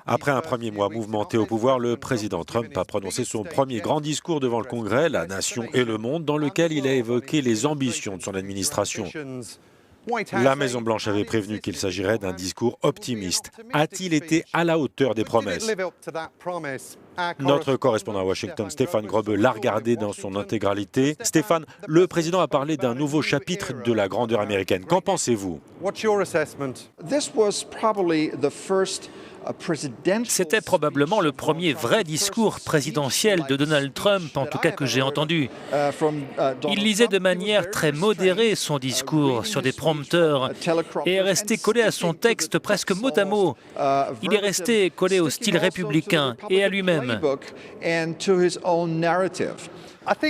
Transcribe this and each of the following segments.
Après un premier mois mouvementé au pouvoir, le président Trump a prononcé son premier grand discours devant le Congrès, la nation et le monde, dans lequel il a évoqué les ambitions de son administration. La Maison-Blanche avait prévenu qu'il s'agirait d'un discours optimiste. A-t-il été à la hauteur des promesses? Notre correspondant à Washington, Stéphane Grebe, l'a regardé dans son intégralité. Stéphane, le président a parlé d'un nouveau chapitre de la grandeur américaine. Qu'en pensez-vous? C'était probablement le premier vrai discours présidentiel de Donald Trump, en tout cas que j'ai entendu. Il lisait de manière très modérée son discours sur des prompteurs et est resté collé à son texte presque mot à mot. Il est resté collé au style républicain et à lui-même.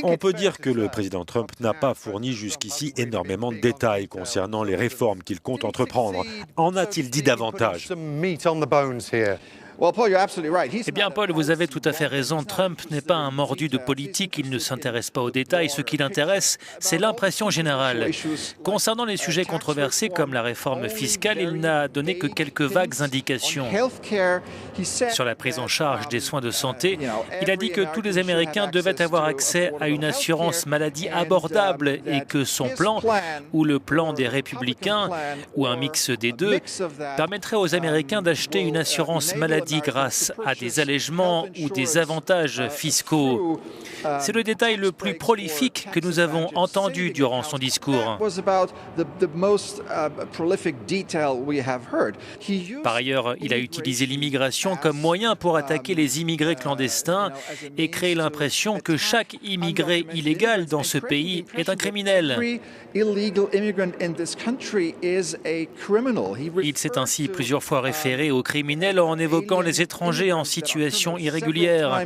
On peut dire que le président Trump n'a pas fourni jusqu'ici énormément de détails concernant les réformes qu'il compte entreprendre. En a-t-il dit davantage? Eh bien, Paul, vous avez tout à fait raison. Trump n'est pas un mordu de politique, il ne s'intéresse pas aux détails. Ce qui l'intéresse, c'est l'impression générale. Concernant les sujets controversés comme la réforme fiscale, il n'a donné que quelques vagues indications. Sur la prise en charge des soins de santé, il a dit que tous les Américains devaient avoir accès à une assurance maladie abordable et que son plan, ou le plan des Républicains, ou un mix des deux, permettrait aux Américains d'acheter une assurance maladie grâce à des allègements ou des avantages fiscaux. C'est le détail le plus prolifique que nous avons entendu durant son discours. Par ailleurs, il a utilisé l'immigration comme moyen pour attaquer les immigrés clandestins et créer l'impression que chaque immigré illégal dans ce pays est un criminel. Il s'est ainsi plusieurs fois référé aux criminels en évoquant les étrangers en situation irrégulière.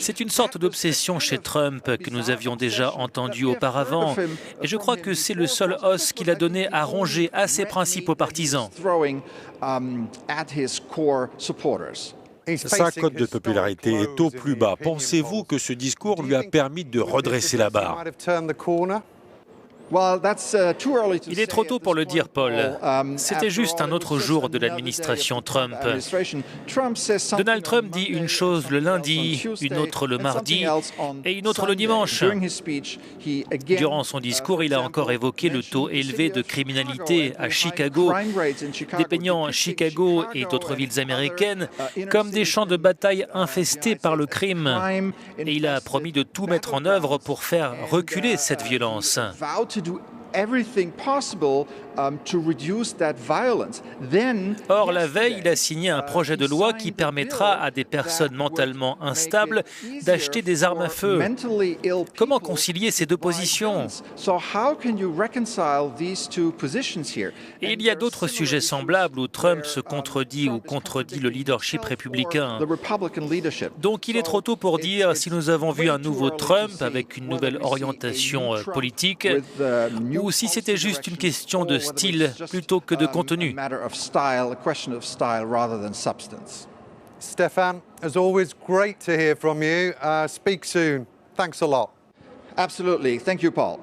C'est une sorte d'obsession chez Trump que nous avions déjà entendue auparavant. Et je crois que c'est le seul os qu'il a donné à ronger à ses principaux partisans. Sa cote de popularité est au plus bas. Pensez-vous que ce discours lui a permis de redresser la barre? Il est trop tôt pour le dire, Paul. C'était juste un autre jour de l'administration Trump. Donald Trump dit une chose le lundi, une autre le mardi et une autre le dimanche. Durant son discours, il a encore évoqué le taux élevé de criminalité à Chicago, dépeignant Chicago et d'autres villes américaines comme des champs de bataille infestés par le crime. Et il a promis de tout mettre en œuvre pour faire reculer cette violence. Or, la veille, il a signé un projet de loi qui permettra à des personnes mentalement instables d'acheter des armes à feu. Comment concilier ces deux positions? Et il y a d'autres sujets semblables où Trump se contredit ou contredit le leadership républicain. Donc il est trop tôt pour dire si nous avons vu un nouveau Trump avec une nouvelle orientation politique ou si c'était juste une question de style plutôt que de contenu. Stéphane, as always, great to hear from you. Speak soon. Thanks a lot. Absolutely. Thank you, Paul.